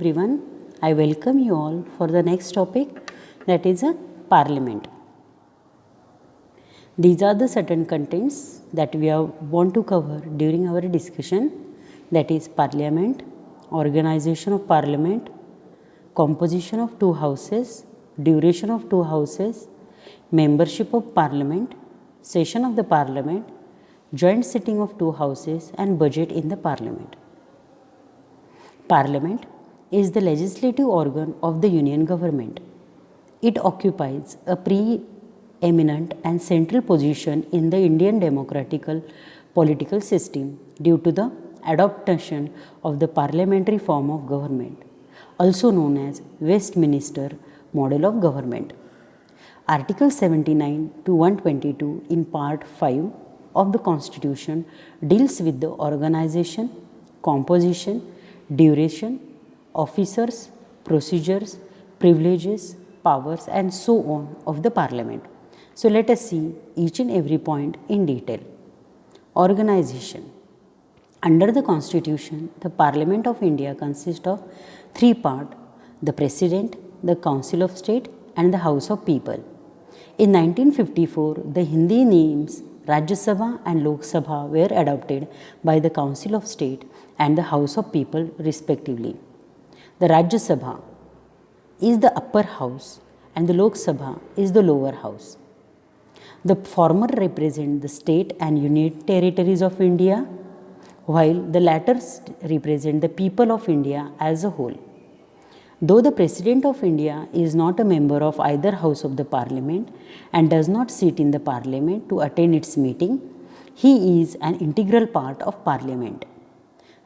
Everyone, I welcome you all for the next topic, that is a parliament. These are the certain contents that we want to cover during our discussion, that is parliament, organization of parliament, composition of two houses, duration of two houses, membership of parliament, session of the parliament, joint sitting of two houses and budget in the parliament. Parliament is the legislative organ of the union government. It occupies a preeminent and central position in the Indian democratical political system due to the adoption of the parliamentary form of government, also known as Westminster model of government. Article 79 to 122 in Part 5 of the Constitution deals with the organization, composition, duration, officers, procedures, privileges, powers and so on of the parliament. So let us see each and every point in detail. Organization. Under the Constitution, the Parliament of India consists of three parts: the President, the Council of State and the House of People. In 1954, the Hindi names Rajya Sabha and Lok Sabha were adopted by the Council of State and the House of People respectively. The Rajya Sabha is the upper house and the Lok Sabha is the lower house. The former represent the state and union territories of India, while the latter represent the people of India as a whole. Though the President of India is not a member of either house of the Parliament and does not sit in the Parliament to attend its meeting, he is an integral part of Parliament.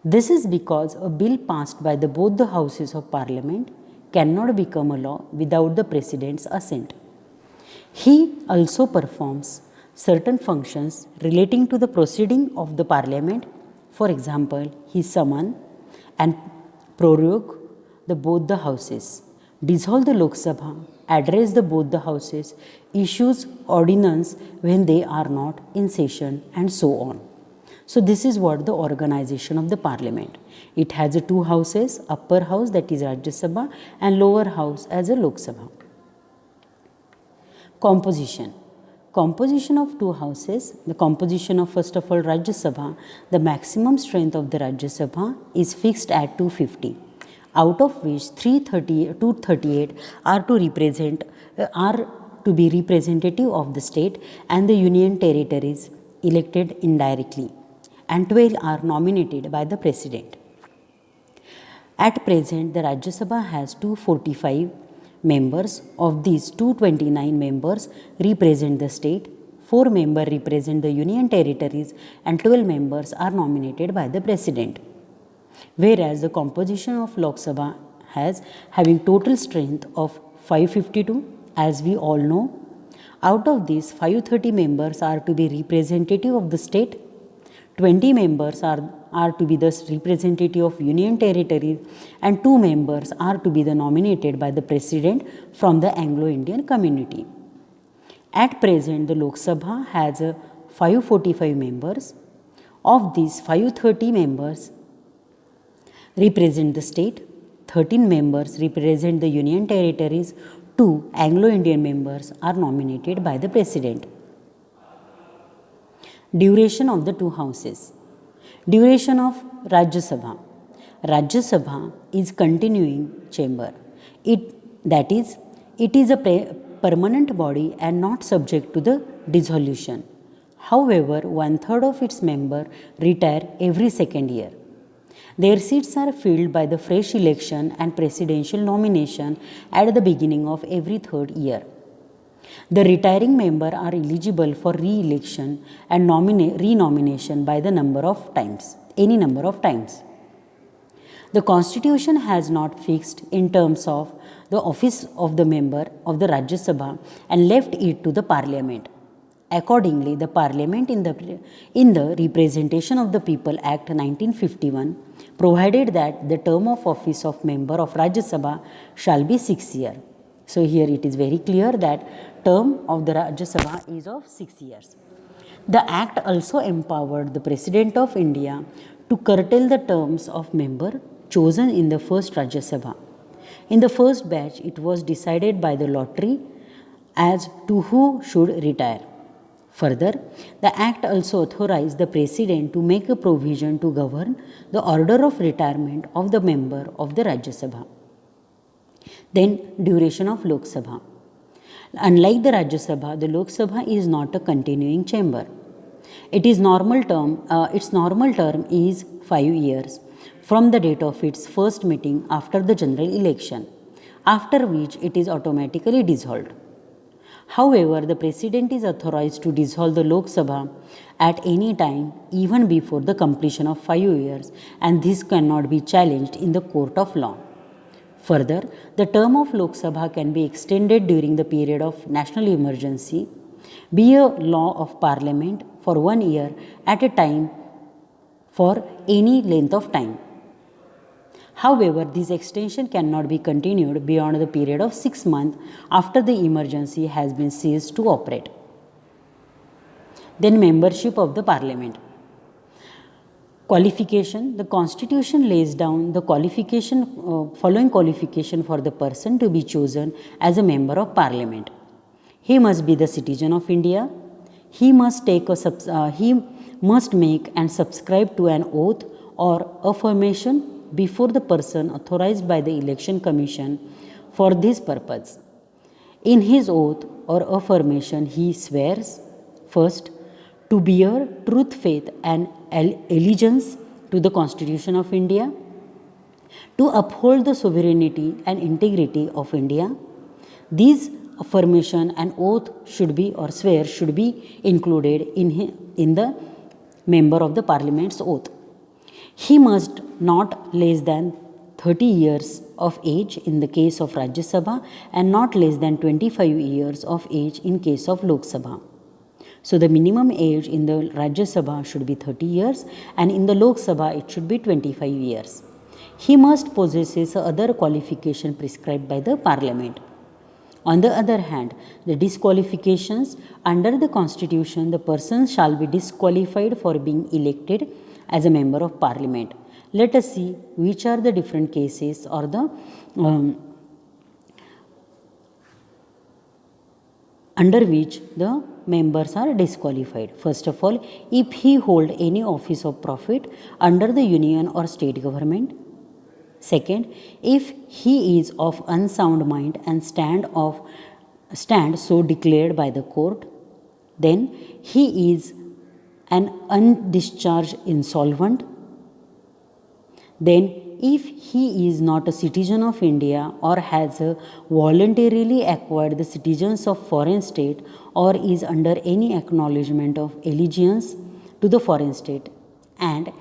This is because a bill passed by both the houses of Parliament cannot become a law without the President's assent. He also performs certain functions relating to the proceeding of the Parliament. For example, he summons and prorogue both the houses, dissolve the Lok Sabha, address both the houses, issues ordinance when they are not in session and so on. So this is what the organization of the parliament. It has two houses, upper house that is Rajya Sabha and lower house as a Lok Sabha. Composition. Composition of two houses. The composition of first of all Rajya Sabha, the maximum strength of the Rajya Sabha is fixed at 250, out of which 238 are to be representative of the state and the union territories elected indirectly, and 12 are nominated by the President. At present, the Rajya Sabha has 245 members. Of these, 229 members represent the state, 4 members represent the union territories, and 12 members are nominated by the President. Whereas the composition of Lok Sabha having total strength of 552, as we all know. Out of these, 530 members are to be representative of the state, 20 members are to be the representative of union territories, and 2 members are to be the nominated by the President from the Anglo-Indian community. At present, the Lok Sabha has 545 members. Of these, 530 members represent the state, 13 members represent the union territories, 2 Anglo-Indian members are nominated by the President. Duration of the two houses. Duration of Rajya Sabha. Rajya Sabha is continuing chamber. It is a permanent body and not subject to the dissolution. However, 1/3 of its members retire every second year. Their seats are filled by the fresh election and presidential nomination at the beginning of every third year. The retiring members are eligible for re-election and renomination by any number of times. The Constitution has not fixed in terms of the office of the member of the Rajya Sabha and left it to the Parliament. Accordingly, the Parliament in the Representation of the People Act 1951 provided that the term of office of member of Rajya Sabha shall be 6 years. So here it is very clear that term of the Rajya Sabha is of 6 years. The Act also empowered the President of India to curtail the terms of member chosen in the first Rajya Sabha. In the first batch, it was decided by the lottery as to who should retire. Further, the Act also authorized the President to make a provision to govern the order of retirement of the member of the Rajya Sabha. Then, duration of Lok Sabha. Unlike the Rajya Sabha, the Lok Sabha is not a continuing chamber. Its normal term is 5 years from the date of its first meeting after the general election, after which it is automatically dissolved. However, the President is authorized to dissolve the Lok Sabha at any time, even before the completion of 5 years, and this cannot be challenged in the court of law. Further, the term of Lok Sabha can be extended during the period of national emergency, be a law of Parliament for 1 year at a time for any length of time. However, this extension cannot be continued beyond the period of 6 months after the emergency has been ceased to operate. Then, membership of the Parliament. Qualification. The Constitution lays down the following qualification for the person to be chosen as a member of Parliament. He must be the citizen of India. He must make and subscribe to an oath or affirmation before the person authorized by the Election Commission for this purpose. In his oath or affirmation, he swears, first, to bear truth, faith, and allegiance to the Constitution of India, to uphold the sovereignty and integrity of India. These affirmation and oath should be included in the member of the Parliament's oath. He must not less than 30 years of age in the case of Rajya Sabha and not less than 25 years of age in case of Lok Sabha. So the minimum age in the Rajya Sabha should be 30 years and in the Lok Sabha it should be 25 years. He must possess other qualification prescribed by the Parliament. On the other hand, the disqualifications under the Constitution, the person shall be disqualified for being elected as a member of Parliament. Let us see which are the different cases or the under which the members are disqualified. First of all, if he hold any office of profit under the union or state government. Second, if he is of unsound mind and stand so declared by the court. Then he is an undischarged insolvent. Then if he is not a citizen of India or has voluntarily acquired the citizens of foreign state or is under any acknowledgement of allegiance to the foreign state, and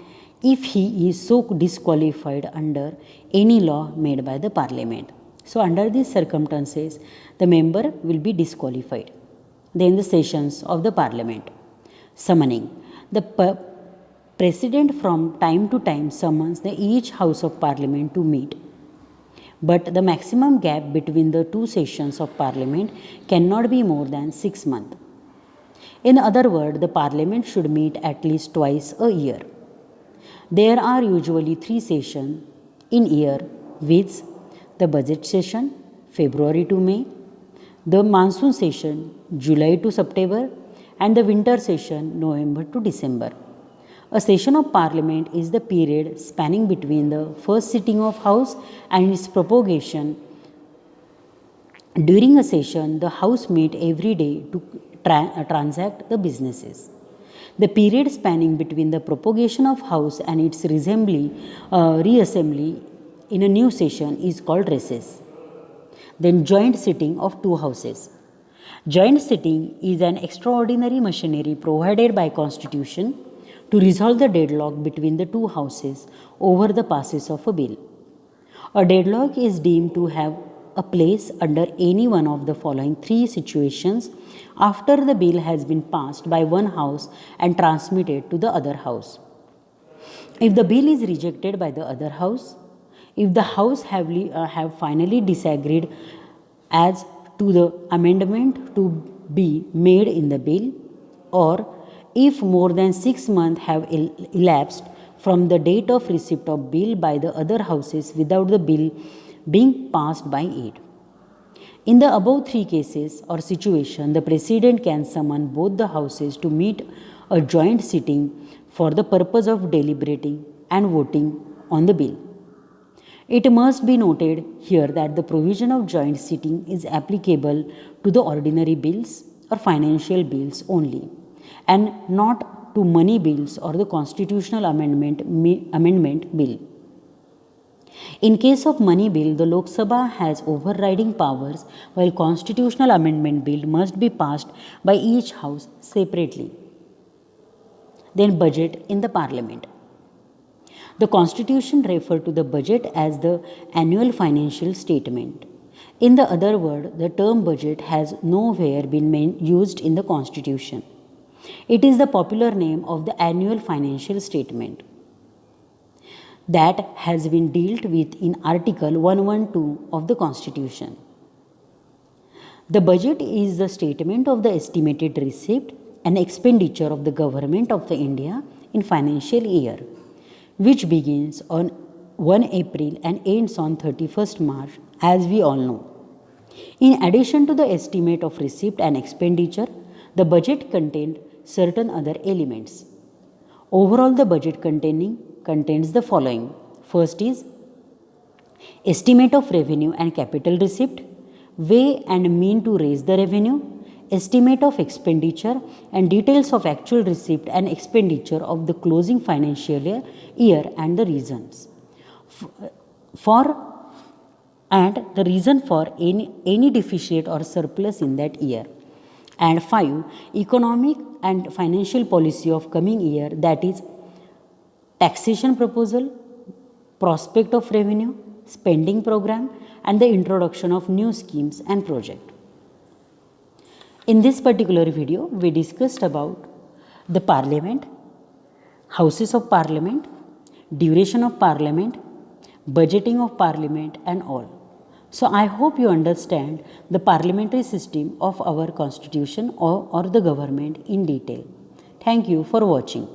if he is so disqualified under any law made by the Parliament. So under these circumstances, the member will be disqualified. Then the sessions of the Parliament. Summoning. The President from time to time summons each House of Parliament to meet. But the maximum gap between the two sessions of Parliament cannot be more than 6 months. In other words, the Parliament should meet at least twice a year. There are usually 3 sessions in year, which the budget session, February to May, the monsoon session, July to September, and the winter session, November to December. A session of Parliament is the period spanning between the first sitting of House and its prorogation. During a session, the House meet every day to transact the businesses. The period spanning between the propagation of House and its reassembly in a new session is called recess. Then joint sitting of 2 houses. Joint sitting is an extraordinary machinery provided by Constitution to resolve the deadlock between the 2 houses over the passage of a bill. A deadlock is deemed to have a place under any one of the following 3 situations after the bill has been passed by one house and transmitted to the other house. If the bill is rejected by the other house, if the house have finally disagreed as to the amendment to be made in the bill, or if more than 6 months have elapsed from the date of receipt of bill by the other houses without the bill being passed by it. In the above three cases or situation, the President can summon both the houses to meet a joint sitting for the purpose of deliberating and voting on the bill. It must be noted here that the provision of joint sitting is applicable to the ordinary bills or financial bills only, and not to money bills or the constitutional amendment bill. In case of money bill, the Lok Sabha has overriding powers, while constitutional amendment bill must be passed by each house separately. Then budget in the parliament. The constitution refers to the budget as the annual financial statement. In the other word, the term budget has nowhere been used in the constitution. It is the popular name of the annual financial statement that has been dealt with in Article 112 of the Constitution. The budget is the statement of the estimated receipt and expenditure of the government of the India in financial year, which begins on 1 April and ends on 31st March, as we all know. In addition to the estimate of receipt and expenditure, the budget contained certain other elements. Overall, the budget contains the following. First is estimate of revenue and capital receipt, way and mean to raise the revenue, estimate of expenditure and details of actual receipt and expenditure of the closing financial year and the reasons for any deficit or surplus in that year. And 5, economic and financial policy of coming year, that is taxation proposal, prospect of revenue, spending program, and the introduction of new schemes and project. In this particular video, we discussed about the parliament, houses of parliament, duration of parliament, budgeting of parliament, and all. So I hope you understand the parliamentary system of our constitution or the government in detail. Thank you for watching.